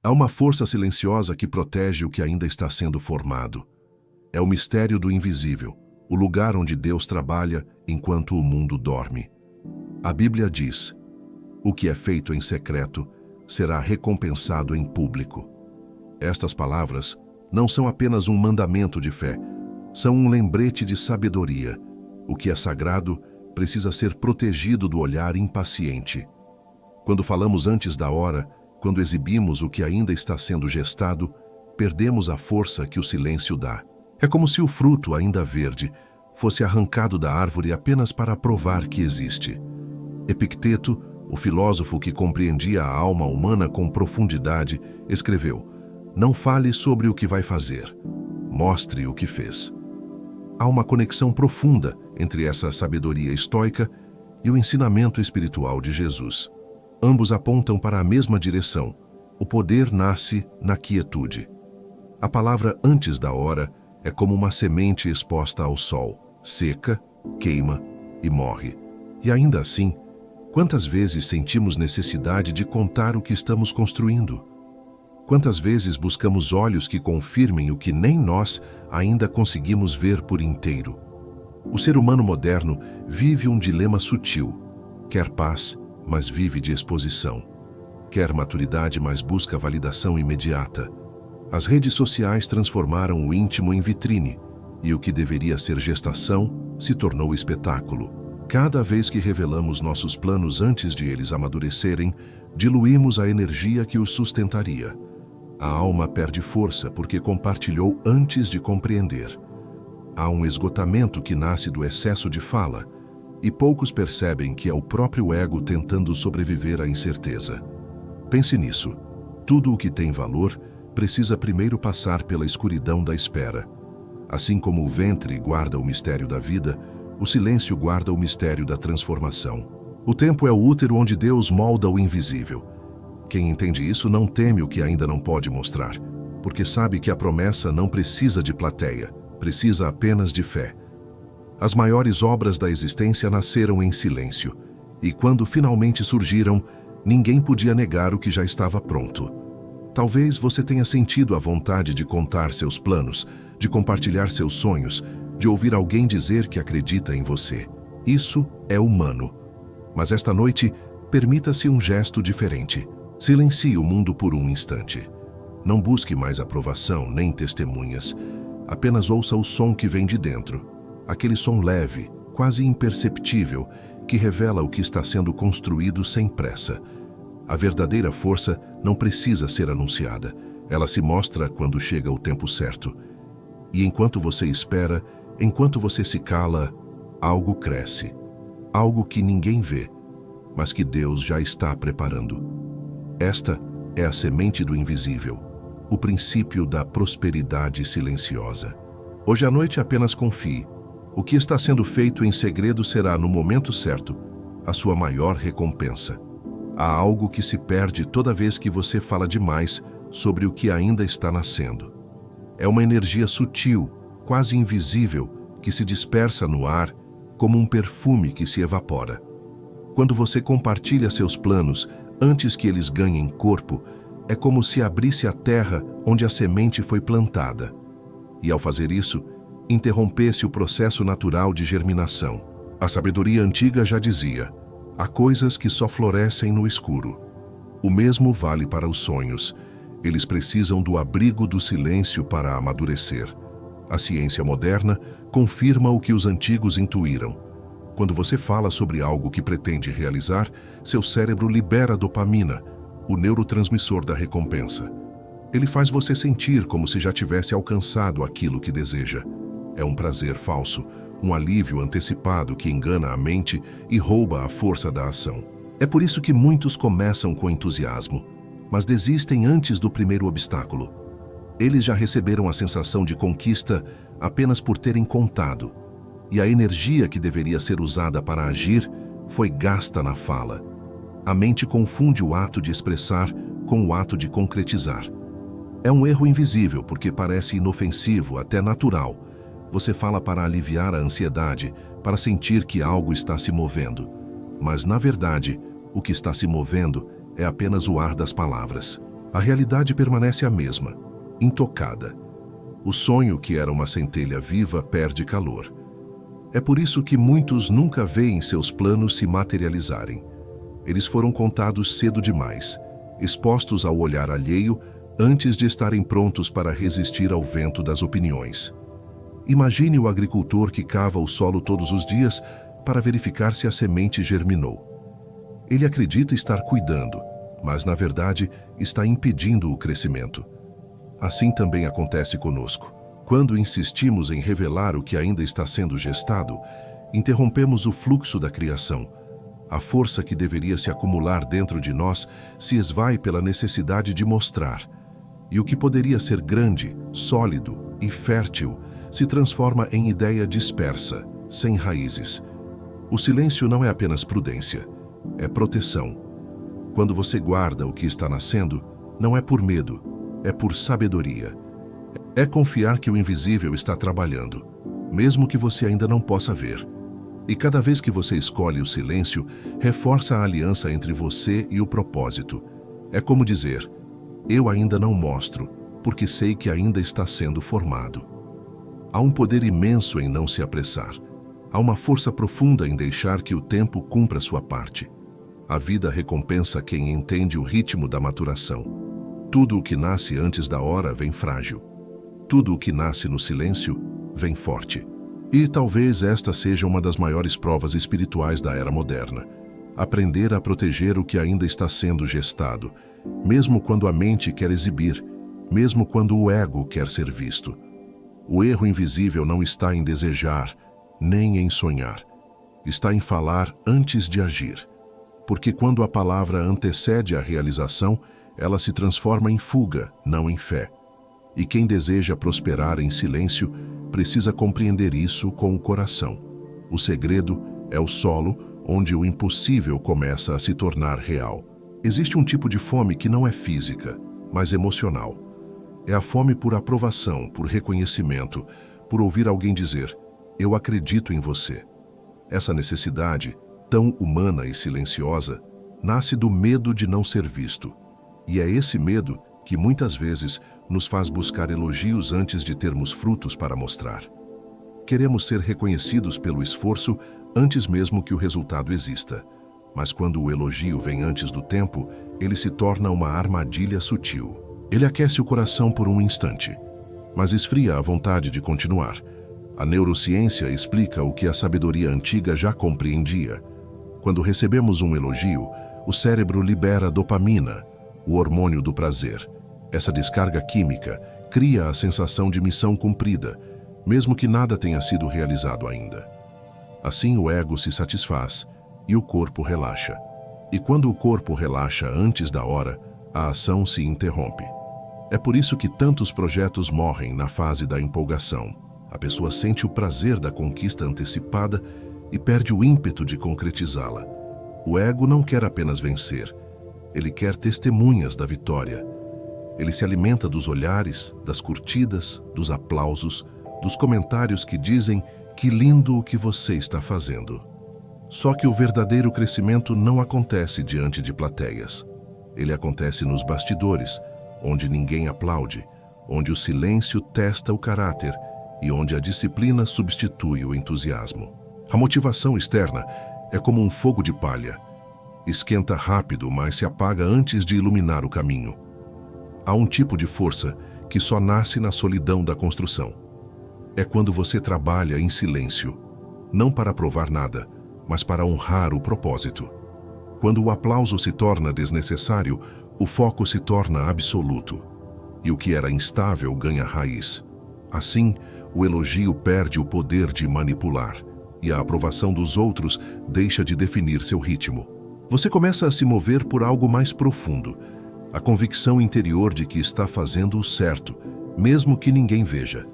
Há uma força silenciosa que protege o que ainda está sendo formado. É o mistério do invisível, o lugar onde Deus trabalha enquanto o mundo dorme. A Bíblia diz: o que é feito em secreto será recompensado em público. Estas palavras não são apenas um mandamento de fé, são um lembrete de sabedoria. O que é sagrado precisa ser protegido do olhar impaciente. Quando falamos antes da hora, quando exibimos o que ainda está sendo gestado, perdemos a força que o silêncio dá. É como se o fruto, ainda verde, fosse arrancado da árvore apenas para provar que existe. Epicteto, o filósofo que compreendia a alma humana com profundidade, escreveu: "Não fale sobre o que vai fazer, mostre o que fez." Há uma conexão profunda entre essa sabedoria estoica e o ensinamento espiritual de Jesus. Ambos apontam para a mesma direção. O poder nasce na quietude. A palavra antes da hora é como uma semente exposta ao sol. Seca, queima e morre. E ainda assim, quantas vezes sentimos necessidade de contar o que estamos construindo? Quantas vezes buscamos olhos que confirmem o que nem nós ainda conseguimos ver por inteiro? O ser humano moderno vive um dilema sutil. Quer paz, mas vive de exposição. Quer maturidade, mas busca validação imediata. As redes sociais transformaram o íntimo em vitrine, e o que deveria ser gestação se tornou espetáculo. Cada vez que revelamos nossos planos antes de eles amadurecerem, diluímos a energia que os sustentaria. A alma perde força porque compartilhou antes de compreender. Há um esgotamento que nasce do excesso de fala, e poucos percebem que é o próprio ego tentando sobreviver à incerteza. Pense nisso. Tudo o que tem valor precisa primeiro passar pela escuridão da espera. Assim como o ventre guarda o mistério da vida, o silêncio guarda o mistério da transformação. O tempo é o útero onde Deus molda o invisível. Quem entende isso não teme o que ainda não pode mostrar, porque sabe que a promessa não precisa de plateia, precisa apenas de fé. As maiores obras da existência nasceram em silêncio, e quando finalmente surgiram, ninguém podia negar o que já estava pronto. Talvez você tenha sentido a vontade de contar seus planos, de compartilhar seus sonhos, de ouvir alguém dizer que acredita em você. Isso é humano. Mas esta noite, permita-se um gesto diferente. Silencie o mundo por um instante. Não busque mais aprovação nem testemunhas. Apenas ouça o som que vem de dentro. Aquele som leve, quase imperceptível, que revela o que está sendo construído sem pressa. A verdadeira força não precisa ser anunciada. Ela se mostra quando chega o tempo certo. E enquanto você espera, enquanto você se cala, algo cresce. Algo que ninguém vê, mas que Deus já está preparando. Esta é a semente do invisível, o princípio da prosperidade silenciosa. Hoje à noite apenas confie. O que está sendo feito em segredo será, no momento certo, a sua maior recompensa. Há algo que se perde toda vez que você fala demais sobre o que ainda está nascendo. É uma energia sutil, quase invisível, que se dispersa no ar como um perfume que se evapora. Quando você compartilha seus planos antes que eles ganhem corpo, é como se abrisse a terra onde a semente foi plantada. E ao fazer isso, interrompesse o processo natural de germinação. A sabedoria antiga já dizia: há coisas que só florescem no escuro. O mesmo vale para os sonhos. Eles precisam do abrigo do silêncio para amadurecer. A ciência moderna confirma o que os antigos intuíram. Quando você fala sobre algo que pretende realizar, seu cérebro libera dopamina, o neurotransmissor da recompensa. Ele faz você sentir como se já tivesse alcançado aquilo que deseja. É um prazer falso, um alívio antecipado que engana a mente e rouba a força da ação. É por isso que muitos começam com entusiasmo, mas desistem antes do primeiro obstáculo. Eles já receberam a sensação de conquista apenas por terem contado, e a energia que deveria ser usada para agir foi gasta na fala. A mente confunde o ato de expressar com o ato de concretizar. É um erro invisível porque parece inofensivo, até natural. Você fala para aliviar a ansiedade, para sentir que algo está se movendo. Mas, na verdade, o que está se movendo é apenas o ar das palavras. A realidade permanece a mesma, intocada. O sonho, que era uma centelha viva, perde calor. É por isso que muitos nunca veem seus planos se materializarem. Eles foram contados cedo demais, expostos ao olhar alheio antes de estarem prontos para resistir ao vento das opiniões. Imagine o agricultor que cava o solo todos os dias para verificar se a semente germinou. Ele acredita estar cuidando, mas na verdade está impedindo o crescimento. Assim também acontece conosco. Quando insistimos em revelar o que ainda está sendo gestado, interrompemos o fluxo da criação. A força que deveria se acumular dentro de nós se esvai pela necessidade de mostrar. E o que poderia ser grande, sólido e fértil se transforma em ideia dispersa, sem raízes. O silêncio não é apenas prudência, é proteção. Quando você guarda o que está nascendo, não é por medo, é por sabedoria. É confiar que o invisível está trabalhando, mesmo que você ainda não possa ver. E cada vez que você escolhe o silêncio, reforça a aliança entre você e o propósito. É como dizer, eu ainda não mostro, porque sei que ainda está sendo formado. Há um poder imenso em não se apressar. Há uma força profunda em deixar que o tempo cumpra sua parte. A vida recompensa quem entende o ritmo da maturação. Tudo o que nasce antes da hora vem frágil. Tudo o que nasce no silêncio vem forte. E talvez esta seja uma das maiores provas espirituais da era moderna. Aprender a proteger o que ainda está sendo gestado, mesmo quando a mente quer exibir, mesmo quando o ego quer ser visto. O erro invisível não está em desejar, nem em sonhar. Está em falar antes de agir. Porque quando a palavra antecede a realização, ela se transforma em fuga, não em fé. E quem deseja prosperar em silêncio precisa compreender isso com o coração. O segredo é o solo onde o impossível começa a se tornar real. Existe um tipo de fome que não é física, mas emocional. É a fome por aprovação, por reconhecimento, por ouvir alguém dizer, eu acredito em você. Essa necessidade, tão humana e silenciosa, nasce do medo de não ser visto. E é esse medo que muitas vezes nos faz buscar elogios antes de termos frutos para mostrar. Queremos ser reconhecidos pelo esforço antes mesmo que o resultado exista. Mas quando o elogio vem antes do tempo, ele se torna uma armadilha sutil. Ele aquece o coração por um instante, mas esfria a vontade de continuar. A neurociência explica o que a sabedoria antiga já compreendia. Quando recebemos um elogio, o cérebro libera dopamina, o hormônio do prazer. Essa descarga química cria a sensação de missão cumprida, mesmo que nada tenha sido realizado ainda. Assim o ego se satisfaz e o corpo relaxa. E quando o corpo relaxa antes da hora, a ação se interrompe. É por isso que tantos projetos morrem na fase da empolgação. A pessoa sente o prazer da conquista antecipada e perde o ímpeto de concretizá-la. O ego não quer apenas vencer, ele quer testemunhas da vitória. Ele se alimenta dos olhares, das curtidas, dos aplausos, dos comentários que dizem que lindo o que você está fazendo. Só que o verdadeiro crescimento não acontece diante de plateias. Ele acontece nos bastidores, onde ninguém aplaude, onde o silêncio testa o caráter e onde a disciplina substitui o entusiasmo. A motivação externa é como um fogo de palha. Esquenta rápido, mas se apaga antes de iluminar o caminho. Há um tipo de força que só nasce na solidão da construção. É quando você trabalha em silêncio, não para provar nada, mas para honrar o propósito. Quando o aplauso se torna desnecessário, o foco se torna absoluto. E o que era instável ganha raiz. Assim, o elogio perde o poder de manipular, e a aprovação dos outros deixa de definir seu ritmo. Você começa a se mover por algo mais profundo, a convicção interior de que está fazendo o certo, mesmo que ninguém veja.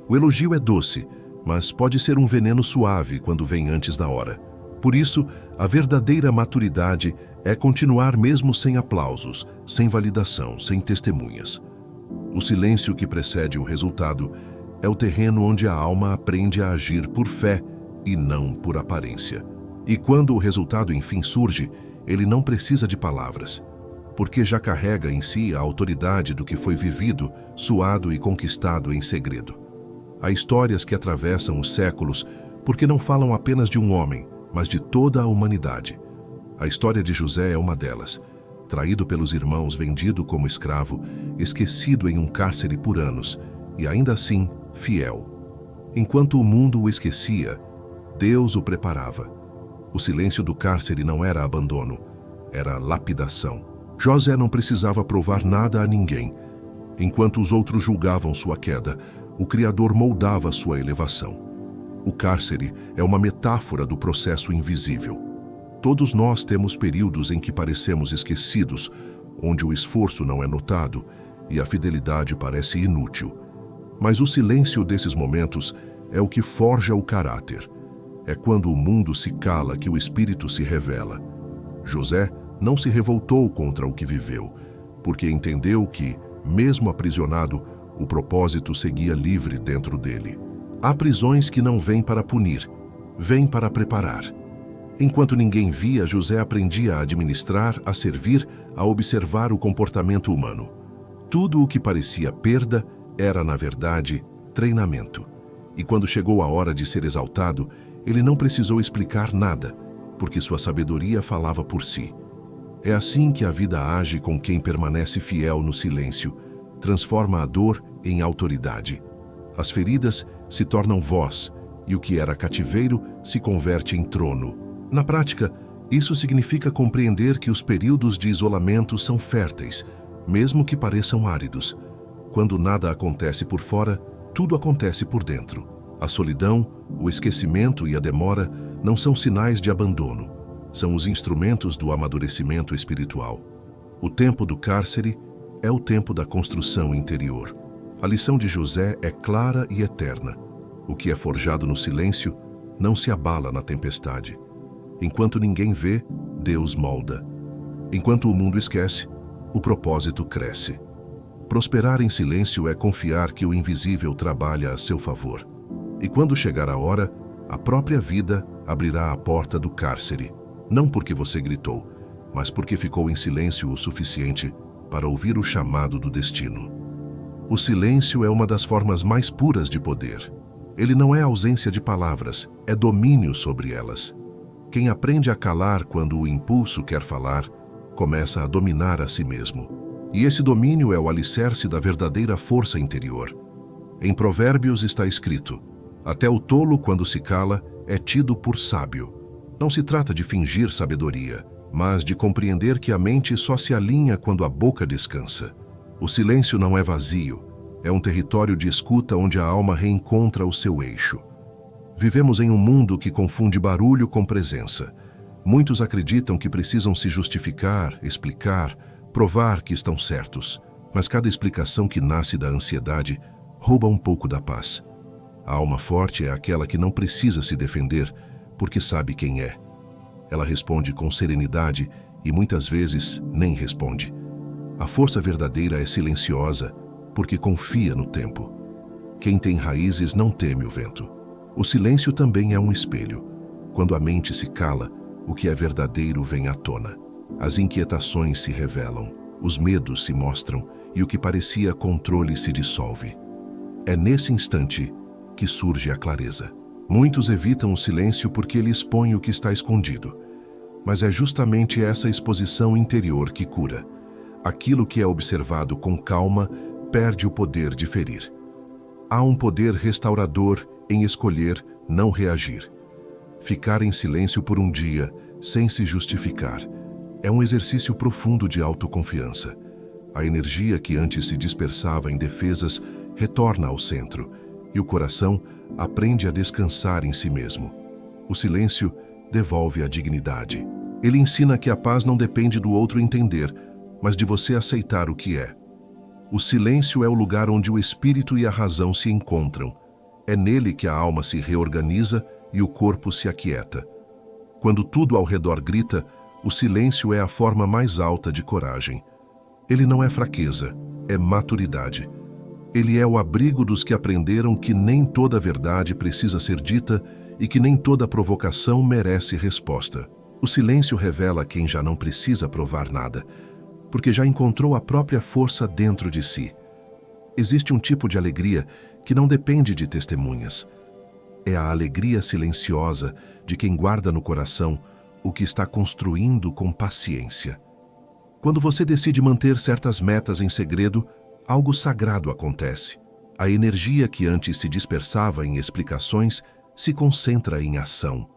O elogio é doce, mas pode ser um veneno suave quando vem antes da hora. Por isso, a verdadeira maturidade é continuar mesmo sem aplausos, sem validação, sem testemunhas. O silêncio que precede o resultado é o terreno onde a alma aprende a agir por fé e não por aparência. E quando o resultado enfim surge, ele não precisa de palavras. porque já carrega em si a autoridade do que foi vivido, suado e conquistado em segredo. Há histórias que atravessam os séculos porque não falam apenas de um homem, mas de toda a humanidade. A história de José é uma delas. Traído pelos irmãos, vendido como escravo, esquecido em um cárcere por anos, e ainda assim, fiel. Enquanto o mundo o esquecia, Deus o preparava. O silêncio do cárcere não era abandono, era lapidação. José não precisava provar nada a ninguém. Enquanto os outros julgavam sua queda, o Criador moldava sua elevação. O cárcere é uma metáfora do processo invisível. Todos nós temos períodos em que parecemos esquecidos, onde o esforço não é notado e a fidelidade parece inútil. Mas o silêncio desses momentos é o que forja o caráter. É quando o mundo se cala que o espírito se revela. José não se revoltou contra o que viveu, porque entendeu que, mesmo aprisionado, o propósito seguia livre dentro dele. Há prisões que não vêm para punir, vêm para preparar. Enquanto ninguém via, José aprendia a administrar, a servir, a observar o comportamento humano. Tudo o que parecia perda era, na verdade, treinamento. E quando chegou a hora de ser exaltado, ele não precisou explicar nada, porque sua sabedoria falava por si. É assim que a vida age com quem permanece fiel no silêncio, transforma a dor em autoridade. As feridas se tornam voz, e o que era cativeiro se converte em trono. Na prática, isso significa compreender que os períodos de isolamento são férteis, mesmo que pareçam áridos. Quando nada acontece por fora, tudo acontece por dentro. A solidão, o esquecimento e a demora não são sinais de abandono, são os instrumentos do amadurecimento espiritual. O tempo do cárcere é o tempo da construção interior. A lição de José é clara e eterna. O que é forjado no silêncio não se abala na tempestade. Enquanto ninguém vê, Deus molda. Enquanto o mundo esquece, o propósito cresce. Prosperar em silêncio é confiar que o invisível trabalha a seu favor. E quando chegar a hora, a própria vida abrirá a porta do cárcere. Não porque você gritou, mas porque ficou em silêncio o suficiente para ouvir o chamado do destino. O silêncio é uma das formas mais puras de poder. Ele não é ausência de palavras, é domínio sobre elas. Quem aprende a calar quando o impulso quer falar, começa a dominar a si mesmo. E esse domínio é o alicerce da verdadeira força interior. Em Provérbios está escrito: até o tolo, quando se cala, é tido por sábio. Não se trata de fingir sabedoria, mas de compreender que a mente só se alinha quando a boca descansa. O silêncio não é vazio, é um território de escuta onde a alma reencontra o seu eixo. Vivemos em um mundo que confunde barulho com presença. Muitos acreditam que precisam se justificar, explicar, provar que estão certos, mas cada explicação que nasce da ansiedade rouba um pouco da paz. A alma forte é aquela que não precisa se defender, porque sabe quem é. Ela responde com serenidade e muitas vezes nem responde. A força verdadeira é silenciosa, porque confia no tempo. Quem tem raízes não teme o vento. O silêncio também é um espelho. Quando a mente se cala, o que é verdadeiro vem à tona. As inquietações se revelam, os medos se mostram e o que parecia controle se dissolve. É nesse instante que surge a clareza. Muitos evitam o silêncio porque ele expõe o que está escondido. Mas é justamente essa exposição interior que cura. Aquilo que é observado com calma perde o poder de ferir. Há um poder restaurador em escolher não reagir. Ficar em silêncio por um dia, sem se justificar, é um exercício profundo de autoconfiança. A energia que antes se dispersava em defesas retorna ao centro, e o coração aprende a descansar em si mesmo. O silêncio devolve a dignidade. Ele ensina que a paz não depende do outro entender, mas de você aceitar o que é. O silêncio é o lugar onde o espírito e a razão se encontram. É nele que a alma se reorganiza e o corpo se aquieta. Quando tudo ao redor grita, o silêncio é a forma mais alta de coragem. Ele não é fraqueza, é maturidade. Ele é o abrigo dos que aprenderam que nem toda verdade precisa ser dita e que nem toda provocação merece resposta. O silêncio revela quem já não precisa provar nada, porque já encontrou a própria força dentro de si. Existe um tipo de alegria que não depende de testemunhas. É a alegria silenciosa de quem guarda no coração o que está construindo com paciência. Quando você decide manter certas metas em segredo, algo sagrado acontece. A energia que antes se dispersava em explicações se concentra em ação.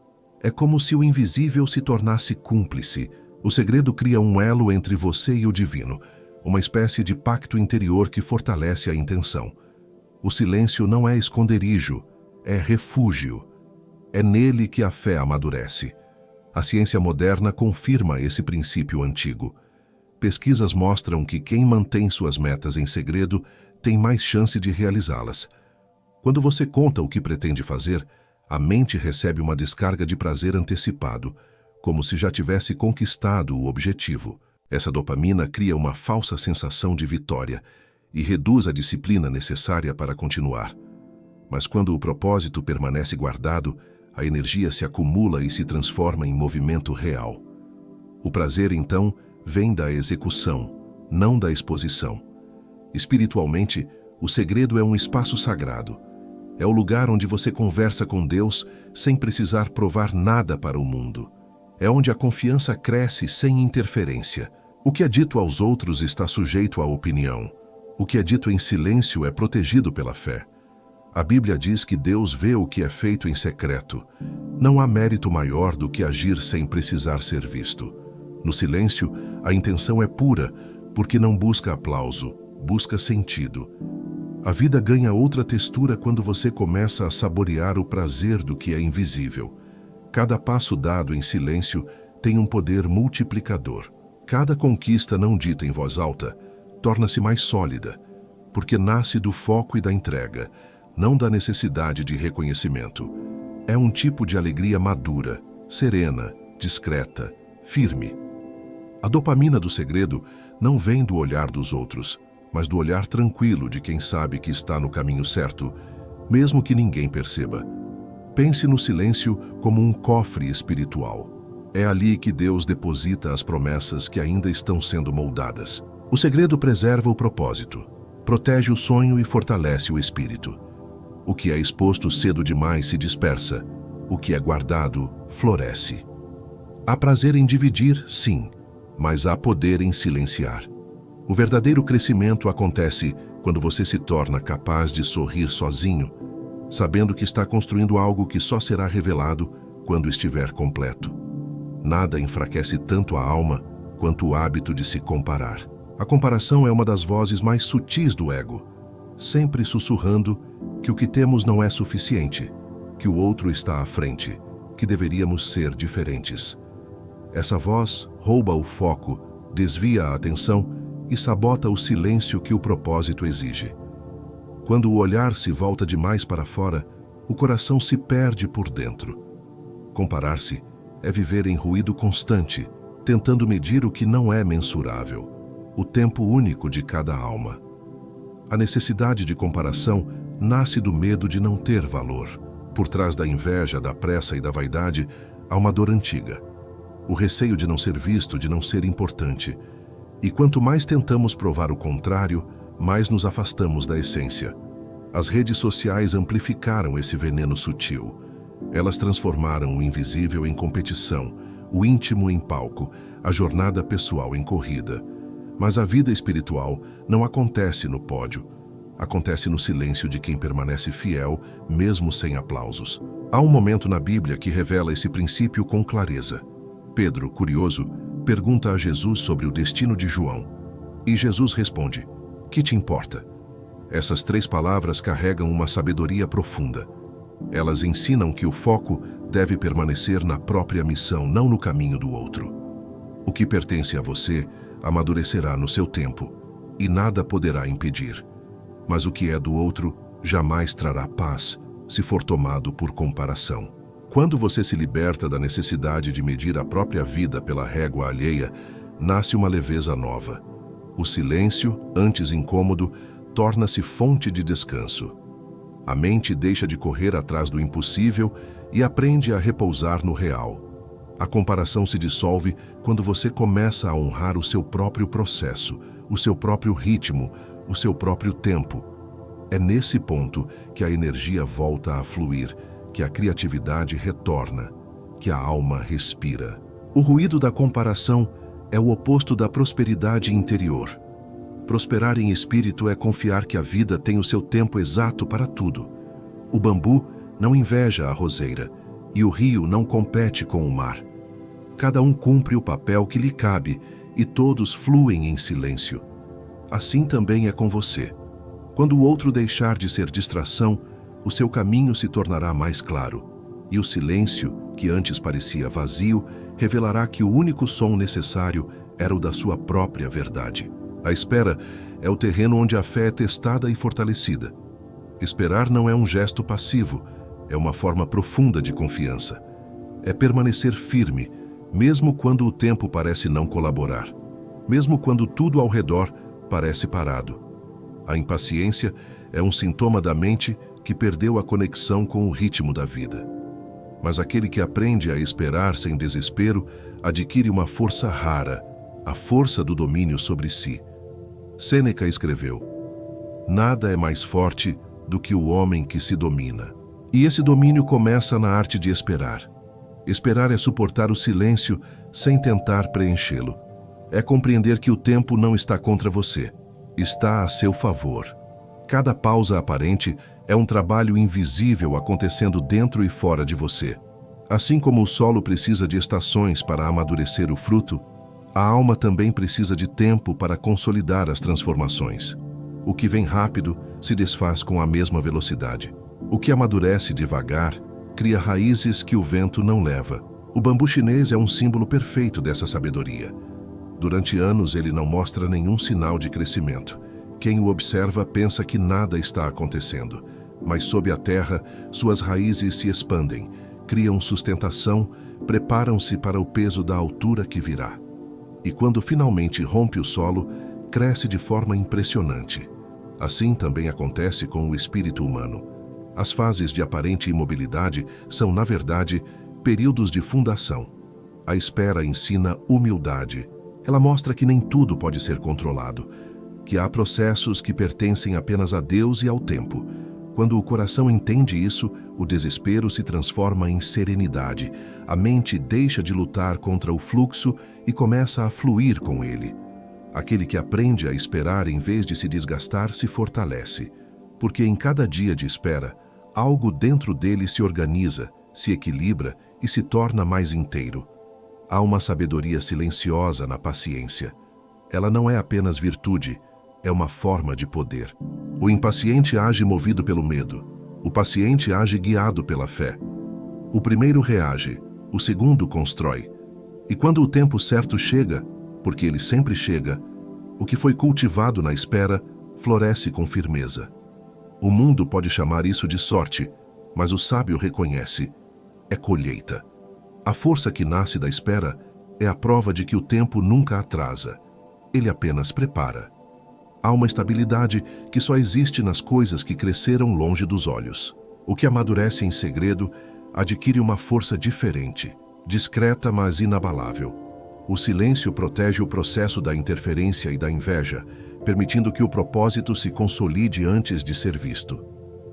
É como se o invisível se tornasse cúmplice. O segredo cria um elo entre você e o divino, uma espécie de pacto interior que fortalece a intenção. O silêncio não é esconderijo, é refúgio. É nele que a fé amadurece. A ciência moderna confirma esse princípio antigo. Pesquisas mostram que quem mantém suas metas em segredo tem mais chance de realizá-las. Quando você conta o que pretende fazer, a mente recebe uma descarga de prazer antecipado, como se já tivesse conquistado o objetivo. Essa dopamina cria uma falsa sensação de vitória e reduz a disciplina necessária para continuar. Mas quando o propósito permanece guardado, a energia se acumula e se transforma em movimento real. O prazer, então, vem da execução, não da exposição. Espiritualmente, o segredo é um espaço sagrado. É o lugar onde você conversa com Deus sem precisar provar nada para o mundo. É onde a confiança cresce sem interferência. O que é dito aos outros está sujeito à opinião. O que é dito em silêncio é protegido pela fé. A Bíblia diz que Deus vê o que é feito em secreto. Não há mérito maior do que agir sem precisar ser visto. No silêncio, a intenção é pura, porque não busca aplauso, busca sentido. A vida ganha outra textura quando você começa a saborear o prazer do que é invisível. Cada passo dado em silêncio tem um poder multiplicador. Cada conquista não dita em voz alta torna-se mais sólida, porque nasce do foco e da entrega, não da necessidade de reconhecimento. É um tipo de alegria madura, serena, discreta, firme. A dopamina do segredo não vem do olhar dos outros, mas do olhar tranquilo de quem sabe que está no caminho certo, mesmo que ninguém perceba. Pense no silêncio como um cofre espiritual. É ali que Deus deposita as promessas que ainda estão sendo moldadas. O segredo preserva o propósito, protege o sonho e fortalece o espírito. O que é exposto cedo demais se dispersa, o que é guardado floresce. Há prazer em dividir, sim, mas há poder em silenciar. O verdadeiro crescimento acontece quando você se torna capaz de sorrir sozinho, sabendo que está construindo algo que só será revelado quando estiver completo. Nada enfraquece tanto a alma quanto o hábito de se comparar. A comparação é uma das vozes mais sutis do ego, sempre sussurrando que o que temos não é suficiente, que o outro está à frente, que deveríamos ser diferentes. Essa voz rouba o foco, desvia a atenção e sabota o silêncio que o propósito exige. Quando o olhar se volta demais para fora, o coração se perde por dentro. Comparar-se é viver em ruído constante, tentando medir o que não é mensurável, o tempo único de cada alma. A necessidade de comparação nasce do medo de não ter valor. Por trás da inveja, da pressa e da vaidade, há uma dor antiga. O receio de não ser visto, de não ser importante. E quanto mais tentamos provar o contrário, mais nos afastamos da essência. As redes sociais amplificaram esse veneno sutil. Elas transformaram o invisível em competição, o íntimo em palco, a jornada pessoal em corrida. Mas a vida espiritual não acontece no pódio. Acontece no silêncio de quem permanece fiel, mesmo sem aplausos. Há um momento na Bíblia que revela esse princípio com clareza. Pedro, curioso, pergunta a Jesus sobre o destino de João. E Jesus responde: "Que te importa?" Essas 3 palavras carregam uma sabedoria profunda. Elas ensinam que o foco deve permanecer na própria missão, não no caminho do outro. O que pertence a você amadurecerá no seu tempo, e nada poderá impedir. Mas o que é do outro jamais trará paz, se for tomado por comparação. Quando você se liberta da necessidade de medir a própria vida pela régua alheia, nasce uma leveza nova. O silêncio, antes incômodo, torna-se fonte de descanso. A mente deixa de correr atrás do impossível e aprende a repousar no real. A comparação se dissolve quando você começa a honrar o seu próprio processo, o seu próprio ritmo, o seu próprio tempo. É nesse ponto que a energia volta a fluir, que a criatividade retorna, que a alma respira. O ruído da comparação é o oposto da prosperidade interior. Prosperar em espírito é confiar que a vida tem o seu tempo exato para tudo. O bambu não inveja a roseira e o rio não compete com o mar. Cada um cumpre o papel que lhe cabe e todos fluem em silêncio. Assim também é com você. Quando o outro deixar de ser distração, o seu caminho se tornará mais claro, e o silêncio, que antes parecia vazio, revelará que o único som necessário era o da sua própria verdade. A espera é o terreno onde a fé é testada e fortalecida. Esperar não é um gesto passivo, é uma forma profunda de confiança. É permanecer firme, mesmo quando o tempo parece não colaborar, mesmo quando tudo ao redor parece parado. A impaciência é um sintoma da mente que perdeu a conexão com o ritmo da vida. Mas aquele que aprende a esperar sem desespero adquire uma força rara, a força do domínio sobre si. Sêneca escreveu: "Nada é mais forte do que o homem que se domina." E esse domínio começa na arte de esperar. Esperar é suportar o silêncio sem tentar preenchê-lo. É compreender que o tempo não está contra você, está a seu favor. Cada pausa aparente é um trabalho invisível acontecendo dentro e fora de você. Assim como o solo precisa de estações para amadurecer o fruto, a alma também precisa de tempo para consolidar as transformações. O que vem rápido se desfaz com a mesma velocidade. O que amadurece devagar cria raízes que o vento não leva. O bambu chinês é um símbolo perfeito dessa sabedoria. Durante anos ele não mostra nenhum sinal de crescimento. Quem o observa pensa que nada está acontecendo, mas sob a terra suas raízes se expandem, criam sustentação, preparam-se para o peso da altura que virá. E quando finalmente rompe o solo, cresce de forma impressionante. Assim também acontece com o espírito humano. As fases de aparente imobilidade são, na verdade, períodos de fundação. A espera ensina humildade. Ela mostra que nem tudo pode ser controlado, que há processos que pertencem apenas a Deus e ao tempo. Quando o coração entende isso, o desespero se transforma em serenidade. A mente deixa de lutar contra o fluxo e começa a fluir com ele. Aquele que aprende a esperar em vez de se desgastar se fortalece, porque em cada dia de espera, algo dentro dele se organiza, se equilibra e se torna mais inteiro. Há uma sabedoria silenciosa na paciência. Ela não é apenas virtude, é uma forma de poder. O impaciente age movido pelo medo. O paciente age guiado pela fé. O primeiro reage, o segundo constrói. E quando o tempo certo chega, porque ele sempre chega, o que foi cultivado na espera floresce com firmeza. O mundo pode chamar isso de sorte, mas o sábio reconhece: é colheita. A força que nasce da espera é a prova de que o tempo nunca atrasa. Ele apenas prepara. Há uma estabilidade que só existe nas coisas que cresceram longe dos olhos. O que amadurece em segredo adquire uma força diferente, discreta mas inabalável. O silêncio protege o processo da interferência e da inveja, permitindo que o propósito se consolide antes de ser visto.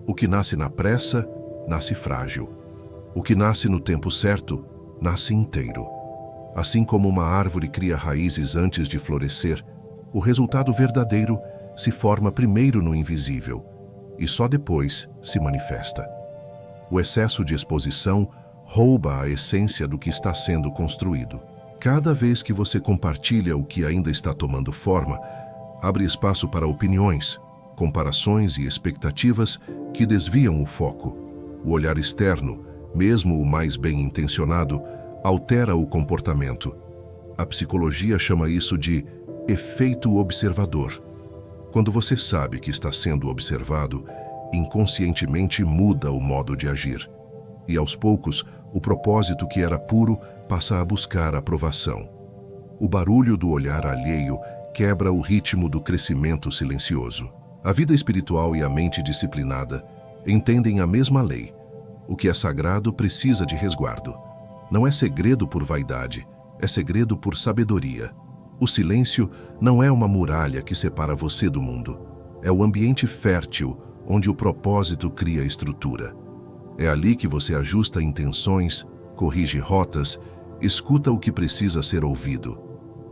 O que nasce na pressa, nasce frágil. O que nasce no tempo certo, nasce inteiro. Assim como uma árvore cria raízes antes de florescer, o resultado verdadeiro se forma primeiro no invisível e só depois se manifesta. O excesso de exposição rouba a essência do que está sendo construído. Cada vez que você compartilha o que ainda está tomando forma, abre espaço para opiniões, comparações e expectativas que desviam o foco. O olhar externo, mesmo o mais bem intencionado, altera o comportamento. A psicologia chama isso de efeito observador. Quando você sabe que está sendo observado, inconscientemente muda o modo de agir. E aos poucos, o propósito que era puro passa a buscar aprovação. O barulho do olhar alheio quebra o ritmo do crescimento silencioso. A vida espiritual e a mente disciplinada entendem a mesma lei. O que é sagrado precisa de resguardo. Não é segredo por vaidade, é segredo por sabedoria. O silêncio não é uma muralha que separa você do mundo. É o ambiente fértil onde o propósito cria estrutura. É ali que você ajusta intenções, corrige rotas, escuta o que precisa ser ouvido.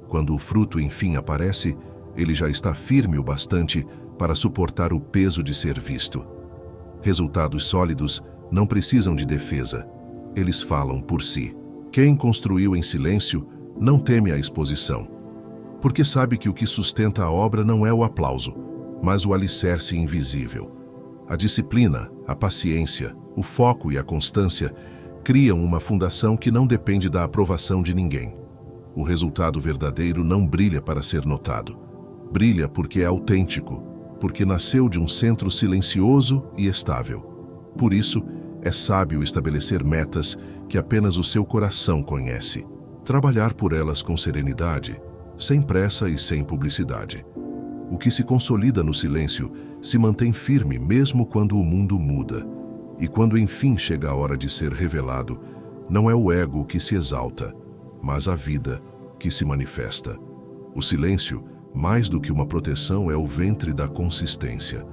Quando o fruto enfim aparece, ele já está firme o bastante para suportar o peso de ser visto. Resultados sólidos não precisam de defesa. Eles falam por si. Quem construiu em silêncio não teme a exposição, porque sabe que o que sustenta a obra não é o aplauso, mas o alicerce invisível. A disciplina, a paciência, o foco e a constância criam uma fundação que não depende da aprovação de ninguém. O resultado verdadeiro não brilha para ser notado. Brilha porque é autêntico, porque nasceu de um centro silencioso e estável. Por isso, é sábio estabelecer metas que apenas o seu coração conhece. Trabalhar por elas com serenidade, sem pressa e sem publicidade. O que se consolida no silêncio se mantém firme mesmo quando o mundo muda. E quando enfim chega a hora de ser revelado, não é o ego que se exalta, mas a vida que se manifesta. O silêncio, mais do que uma proteção, é o ventre da consistência.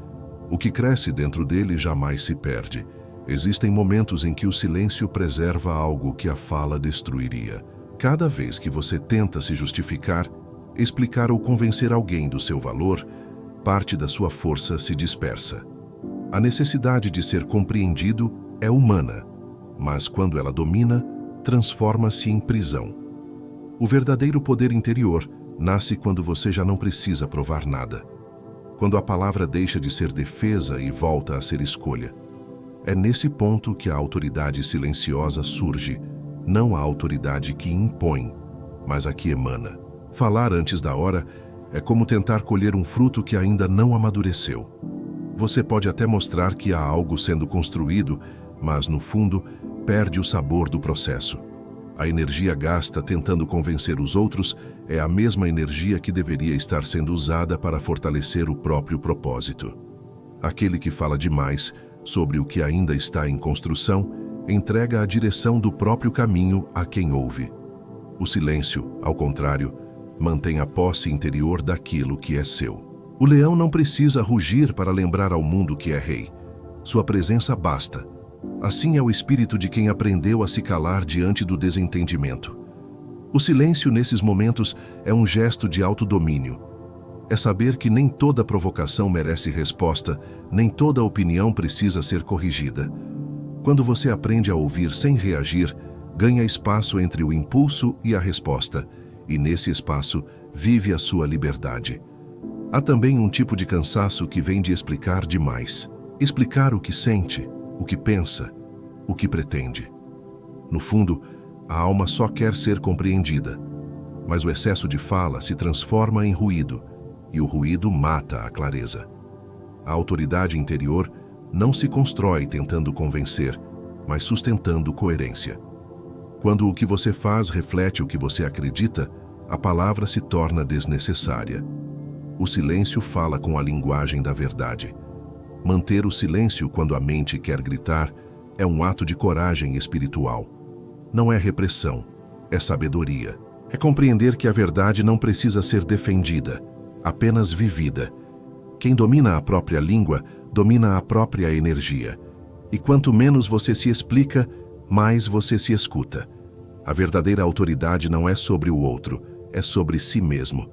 O que cresce dentro dele jamais se perde. Existem momentos em que o silêncio preserva algo que a fala destruiria. Cada vez que você tenta se justificar, explicar ou convencer alguém do seu valor, parte da sua força se dispersa. A necessidade de ser compreendido é humana, mas quando ela domina, transforma-se em prisão. O verdadeiro poder interior nasce quando você já não precisa provar nada. Quando a palavra deixa de ser defesa e volta a ser escolha. É nesse ponto que a autoridade silenciosa surge, não a autoridade que impõe, mas a que emana. Falar antes da hora é como tentar colher um fruto que ainda não amadureceu. Você pode até mostrar que há algo sendo construído, mas no fundo perde o sabor do processo. A energia gasta tentando convencer os outros é a mesma energia que deveria estar sendo usada para fortalecer o próprio propósito. Aquele que fala demais sobre o que ainda está em construção entrega a direção do próprio caminho a quem ouve. O silêncio, ao contrário, mantém a posse interior daquilo que é seu. O leão não precisa rugir para lembrar ao mundo que é rei. Sua presença basta. Assim é o espírito de quem aprendeu a se calar diante do desentendimento. O silêncio nesses momentos é um gesto de autodomínio. É saber que nem toda provocação merece resposta, nem toda opinião precisa ser corrigida. Quando você aprende a ouvir sem reagir, ganha espaço entre o impulso e a resposta, e nesse espaço vive a sua liberdade. Há também um tipo de cansaço que vem de explicar demais. Explicar o que sente, o que pensa, o que pretende. No fundo, a alma só quer ser compreendida, mas o excesso de fala se transforma em ruído, e o ruído mata a clareza. A autoridade interior não se constrói tentando convencer, mas sustentando coerência. Quando o que você faz reflete o que você acredita, a palavra se torna desnecessária. O silêncio fala com a linguagem da verdade. Manter o silêncio quando a mente quer gritar é um ato de coragem espiritual. Não é repressão, é sabedoria. É compreender que a verdade não precisa ser defendida, apenas vivida. Quem domina a própria língua, domina a própria energia. E quanto menos você se explica, mais você se escuta. A verdadeira autoridade não é sobre o outro, é sobre si mesmo.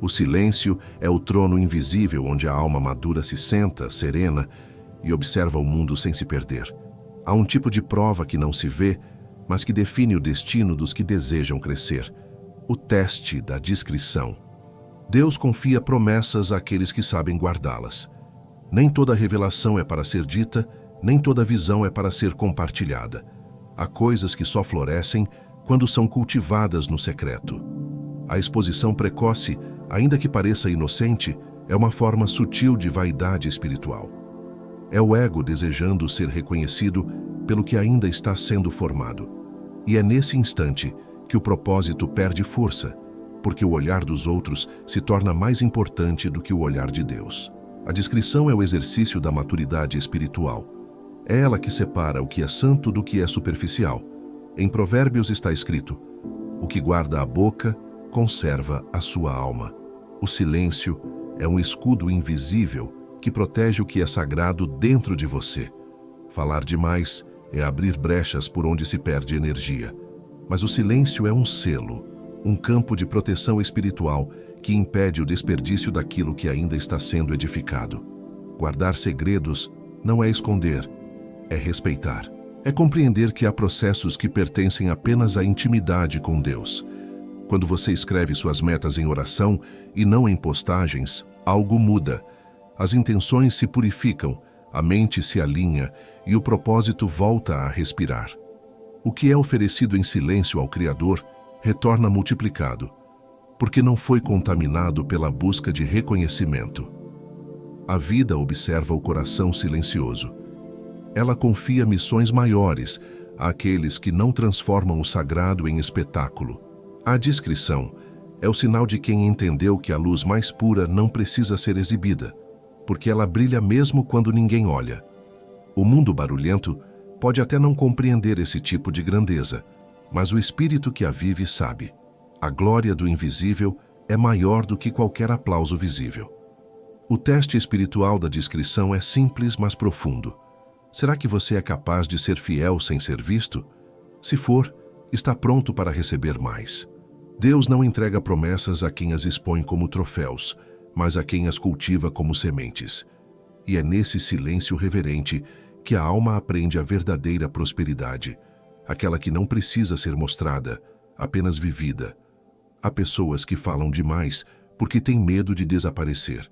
O silêncio é o trono invisível onde a alma madura se senta, serena, e observa o mundo sem se perder. Há um tipo de prova que não se vê, mas que define o destino dos que desejam crescer. O teste da discrição. Deus confia promessas àqueles que sabem guardá-las. Nem toda revelação é para ser dita, nem toda visão é para ser compartilhada. Há coisas que só florescem quando são cultivadas no secreto. A exposição precoce, ainda que pareça inocente, é uma forma sutil de vaidade espiritual. É o ego desejando ser reconhecido pelo que ainda está sendo formado. E é nesse instante que o propósito perde força, porque o olhar dos outros se torna mais importante do que o olhar de Deus. A discrição é o exercício da maturidade espiritual. É ela que separa o que é santo do que é superficial, Em Provérbios está escrito: o que guarda a boca conserva a sua alma. O silêncio é um escudo invisível que protege o que é sagrado dentro de você. Falar demais é abrir brechas por onde se perde energia. Mas o silêncio é um selo, um campo de proteção espiritual que impede o desperdício daquilo que ainda está sendo edificado. Guardar segredos não é esconder, é respeitar. É compreender que há processos que pertencem apenas à intimidade com Deus. Quando você escreve suas metas em oração e não em postagens, algo muda. As intenções se purificam, a mente se alinha e o propósito volta a respirar. O que é oferecido em silêncio ao Criador retorna multiplicado, porque não foi contaminado pela busca de reconhecimento. A vida observa o coração silencioso. Ela confia missões maiores àqueles que não transformam o sagrado em espetáculo. A discrição é o sinal de quem entendeu que a luz mais pura não precisa ser exibida, porque ela brilha mesmo quando ninguém olha. O mundo barulhento pode até não compreender esse tipo de grandeza, mas o espírito que a vive sabe. A glória do invisível é maior do que qualquer aplauso visível. O teste espiritual da discrição é simples, mas profundo. Será que você é capaz de ser fiel sem ser visto? Se for, está pronto para receber mais. Deus não entrega promessas a quem as expõe como troféus, mas a quem as cultiva como sementes. E é nesse silêncio reverente que a alma aprende a verdadeira prosperidade, aquela que não precisa ser mostrada, apenas vivida. Há pessoas que falam demais porque têm medo de desaparecer.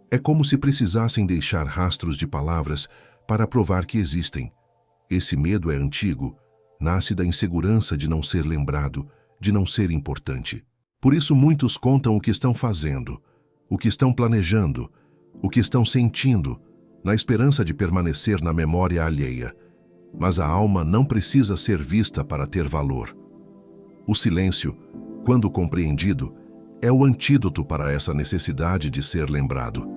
É como se precisassem deixar rastros de palavras para provar que existem. Esse medo é antigo, nasce da insegurança de não ser lembrado, de não ser importante. Por isso muitos contam o que estão fazendo, o que estão planejando, o que estão sentindo, na esperança de permanecer na memória alheia. Mas a alma não precisa ser vista para ter valor. O silêncio, quando compreendido, é o antídoto para essa necessidade de ser lembrado.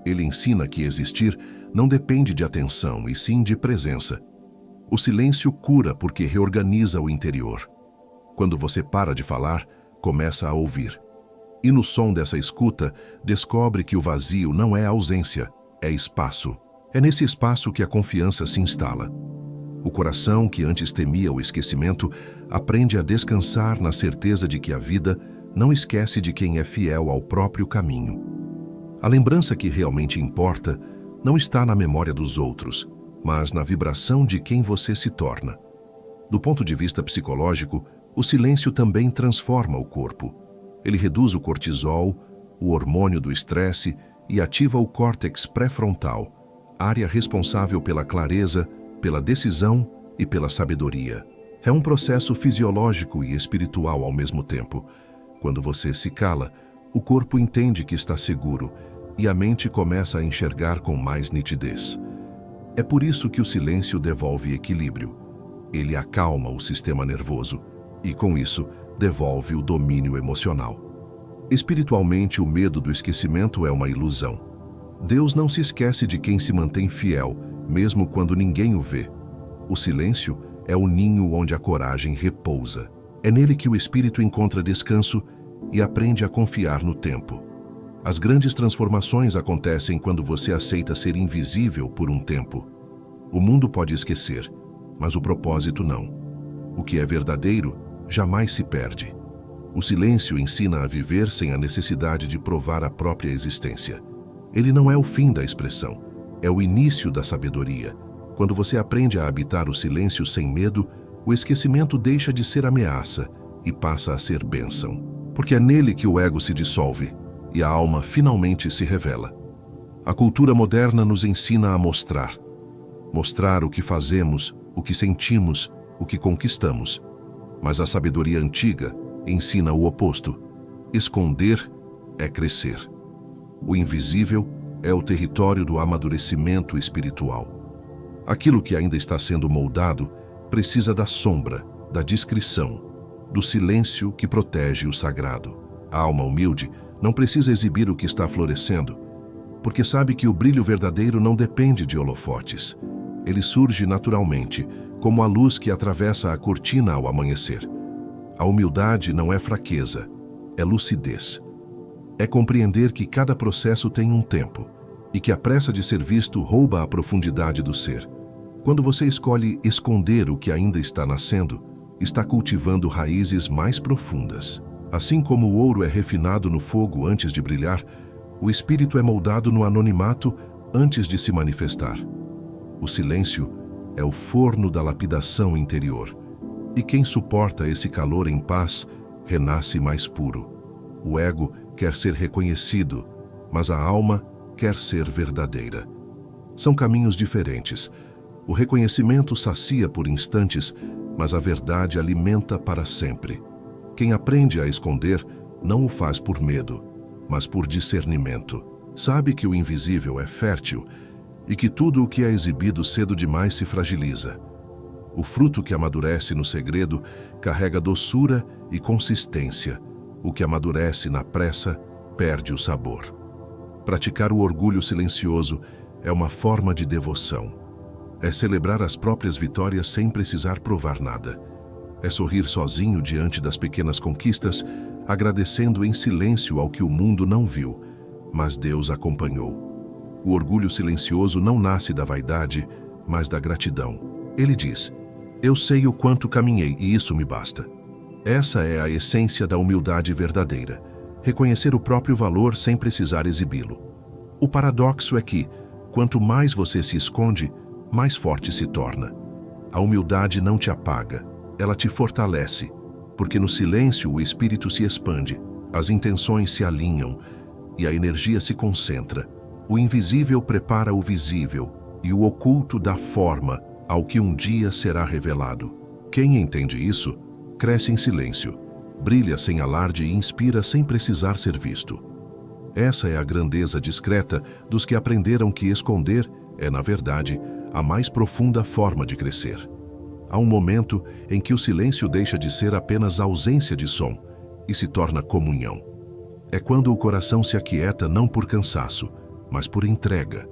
Ele ensina que existir não depende de atenção, e sim de presença. O silêncio cura porque reorganiza o interior. Quando você para de falar, começa a ouvir. E no som dessa escuta, descobre que o vazio não é ausência, é espaço. É nesse espaço que a confiança se instala. O coração, que antes temia o esquecimento, aprende a descansar na certeza de que a vida não esquece de quem é fiel ao próprio caminho. A lembrança que realmente importa não está na memória dos outros, mas na vibração de quem você se torna. Do ponto de vista psicológico, o silêncio também transforma o corpo. Ele reduz o cortisol, o hormônio do estresse, e ativa o córtex pré-frontal, área responsável pela clareza, pela decisão e pela sabedoria. É um processo fisiológico e espiritual ao mesmo tempo. Quando você se cala, o corpo entende que está seguro e a mente começa a enxergar com mais nitidez. É por isso que o silêncio devolve equilíbrio. Ele acalma o sistema nervoso e, com isso, devolve o domínio emocional. Espiritualmente, o medo do esquecimento é uma ilusão. Deus não se esquece de quem se mantém fiel, mesmo quando ninguém o vê. O silêncio é o ninho onde a coragem repousa. É nele que o espírito encontra descanso e aprende a confiar no tempo. As grandes transformações acontecem quando você aceita ser invisível por um tempo. O mundo pode esquecer, mas o propósito não. O que é verdadeiro jamais se perde. O silêncio ensina a viver sem a necessidade de provar a própria existência. Ele não é o fim da expressão, é o início da sabedoria. Quando você aprende a habitar o silêncio sem medo, o esquecimento deixa de ser ameaça e passa a ser bênção. Porque é nele que o ego se dissolve e a alma finalmente se revela. A cultura moderna nos ensina a mostrar. Mostrar o que fazemos, o que sentimos, o que conquistamos. Mas a sabedoria antiga ensina o oposto. Esconder é crescer. O invisível é o território do amadurecimento espiritual. Aquilo que ainda está sendo moldado precisa da sombra, da discrição, do silêncio que protege o sagrado. A alma humilde não precisa exibir o que está florescendo, porque sabe que o brilho verdadeiro não depende de holofotes. Ele surge naturalmente, como a luz que atravessa a cortina ao amanhecer. A humildade não é fraqueza, é lucidez. É compreender que cada processo tem um tempo e que a pressa de ser visto rouba a profundidade do ser. Quando você escolhe esconder o que ainda está nascendo, está cultivando raízes mais profundas. Assim como o ouro é refinado no fogo antes de brilhar, o espírito é moldado no anonimato antes de se manifestar. O silêncio é o forno da lapidação interior. E quem suporta esse calor em paz, renasce mais puro. O ego quer ser reconhecido, mas a alma quer ser verdadeira. São caminhos diferentes. O reconhecimento sacia por instantes, mas a verdade alimenta para sempre. Quem aprende a esconder não o faz por medo, mas por discernimento. Sabe que o invisível é fértil e que tudo o que é exibido cedo demais se fragiliza. O fruto que amadurece no segredo carrega doçura e consistência. O que amadurece na pressa perde o sabor. Praticar o orgulho silencioso é uma forma de devoção. É celebrar as próprias vitórias sem precisar provar nada. É sorrir sozinho diante das pequenas conquistas, agradecendo em silêncio ao que o mundo não viu, mas Deus acompanhou. O orgulho silencioso não nasce da vaidade, mas da gratidão. Ele diz: eu sei o quanto caminhei e isso me basta. Essa é a essência da humildade verdadeira. Reconhecer o próprio valor sem precisar exibi-lo. O paradoxo é que, quanto mais você se esconde, mais forte se torna. A humildade não te apaga, ela te fortalece, porque no silêncio o espírito se expande, as intenções se alinham e a energia se concentra. O invisível prepara o visível e o oculto dá forma ao que um dia será revelado. Quem entende isso, cresce em silêncio, brilha sem alarde e inspira sem precisar ser visto. Essa é a grandeza discreta dos que aprenderam que esconder é, na verdade, a mais profunda forma de crescer. Há um momento em que o silêncio deixa de ser apenas ausência de som e se torna comunhão. É quando o coração se aquieta não por cansaço, mas por entrega.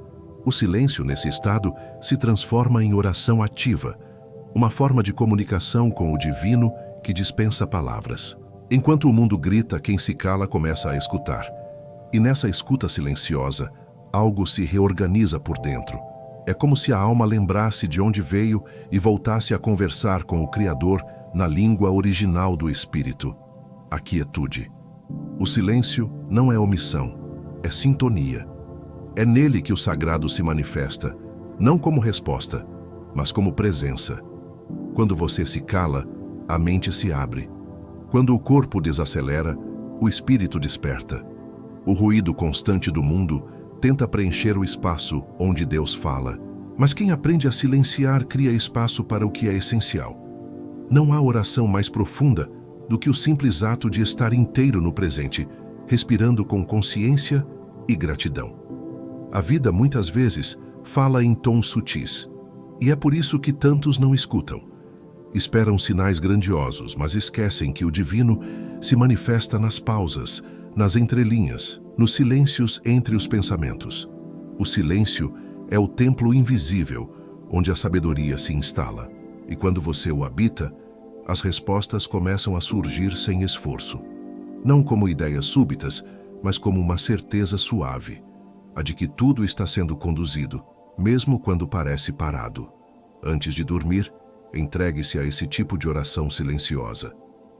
O silêncio, nesse estado, se transforma em oração ativa, uma forma de comunicação com o divino que dispensa palavras. Enquanto o mundo grita, quem se cala começa a escutar. E nessa escuta silenciosa, algo se reorganiza por dentro. É como se a alma lembrasse de onde veio e voltasse a conversar com o Criador na língua original do espírito, a quietude. O silêncio não é omissão, é sintonia. É nele que o sagrado se manifesta, não como resposta, mas como presença. Quando você se cala, a mente se abre. Quando o corpo desacelera, o espírito desperta. O ruído constante do mundo tenta preencher o espaço onde Deus fala. Mas quem aprende a silenciar cria espaço para o que é essencial. Não há oração mais profunda do que o simples ato de estar inteiro no presente, respirando com consciência e gratidão. A vida, muitas vezes, fala em tons sutis, e é por isso que tantos não escutam. Esperam sinais grandiosos, mas esquecem que o divino se manifesta nas pausas, nas entrelinhas, nos silêncios entre os pensamentos. O silêncio é o templo invisível, onde a sabedoria se instala, e quando você o habita, as respostas começam a surgir sem esforço. Não como ideias súbitas, mas como uma certeza suave, a de que tudo está sendo conduzido, mesmo quando parece parado. Antes de dormir, entregue-se a esse tipo de oração silenciosa.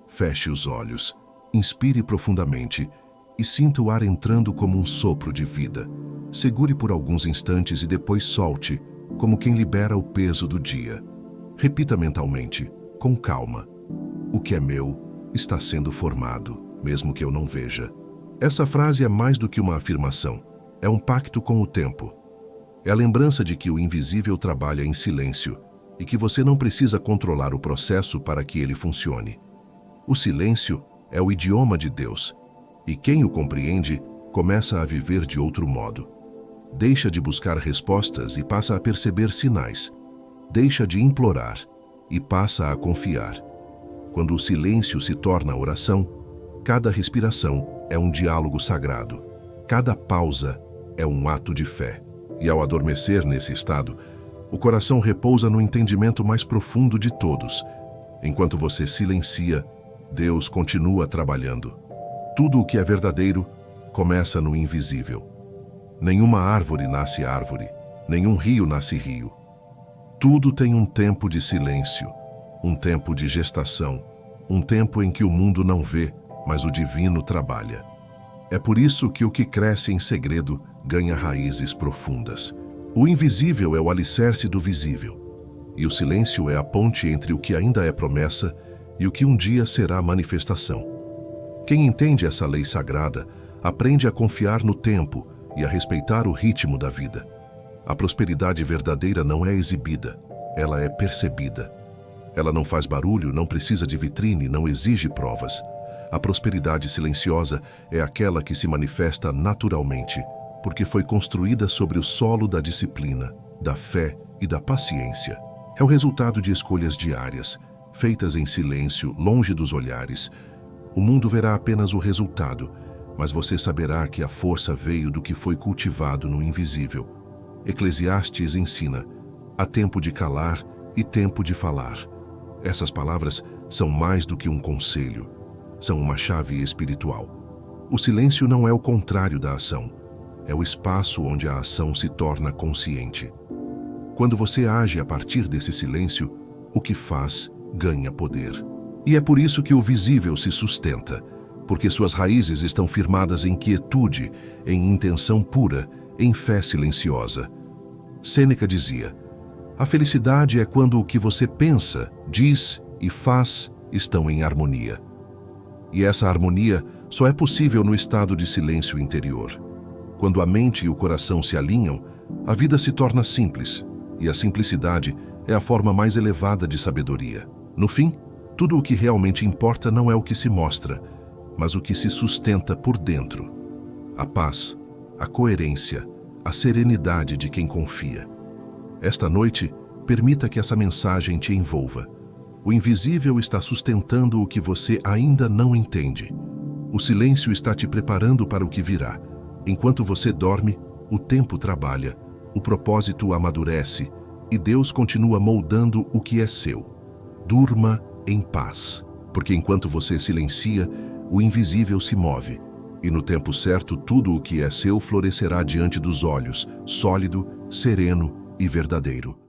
Feche os olhos, inspire profundamente e sinta o ar entrando como um sopro de vida. Segure por alguns instantes e depois solte, como quem libera o peso do dia. Repita mentalmente, com calma: o que é meu está sendo formado, mesmo que eu não veja. Essa frase é mais do que uma afirmação, é um pacto com o tempo. É a lembrança de que o invisível trabalha em silêncio e que você não precisa controlar o processo para que ele funcione. O silêncio é o idioma de Deus, e quem o compreende começa a viver de outro modo. Deixa de buscar respostas e passa a perceber sinais. Deixa de implorar e passa a confiar. Quando o silêncio se torna oração, cada respiração é um diálogo sagrado. Cada pausa é um ato de fé. E ao adormecer nesse estado, O coração repousa no entendimento mais profundo de todos. Enquanto você silencia, Deus continua trabalhando. Tudo o que é verdadeiro começa no invisível. Nenhuma árvore nasce árvore, nenhum rio nasce rio. Tudo tem um tempo de silêncio, um tempo de gestação, um tempo em que o mundo não vê, mas o divino trabalha. É por isso que o que cresce em segredo ganha raízes profundas. O invisível é o alicerce do visível, e o silêncio é a ponte entre o que ainda é promessa e o que um dia será manifestação. Quem entende essa lei sagrada aprende a confiar no tempo e a respeitar o ritmo da vida. A prosperidade verdadeira não é exibida, ela é percebida. Ela não faz barulho, não precisa de vitrine, não exige provas. A prosperidade silenciosa é aquela que se manifesta naturalmente, porque foi construída sobre o solo da disciplina, da fé e da paciência. É o resultado de escolhas diárias, feitas em silêncio, longe dos olhares. O mundo verá apenas o resultado, mas você saberá que a força veio do que foi cultivado no invisível. Eclesiastes ensina: há tempo de calar e tempo de falar. Essas palavras são mais do que um conselho, são uma chave espiritual. O silêncio não é o contrário da ação, é o espaço onde a ação se torna consciente. Quando você age a partir desse silêncio, o que faz ganha poder. E é por isso que o visível se sustenta, porque suas raízes estão firmadas em quietude, em intenção pura, em fé silenciosa. Sêneca dizia: a felicidade é quando o que você pensa, diz e faz estão em harmonia. E essa harmonia só é possível no estado de silêncio interior. Quando a mente e o coração se alinham, a vida se torna simples, e a simplicidade é a forma mais elevada de sabedoria. No fim, tudo o que realmente importa não é o que se mostra, mas o que se sustenta por dentro. A paz, a coerência, a serenidade de quem confia. Esta noite, permita que essa mensagem te envolva. O invisível está sustentando o que você ainda não entende. O silêncio está te preparando para o que virá. Enquanto você dorme, o tempo trabalha, o propósito amadurece e Deus continua moldando o que é seu. Durma em paz, porque enquanto você silencia, o invisível se move, e no tempo certo tudo o que é seu florescerá diante dos olhos, sólido, sereno e verdadeiro.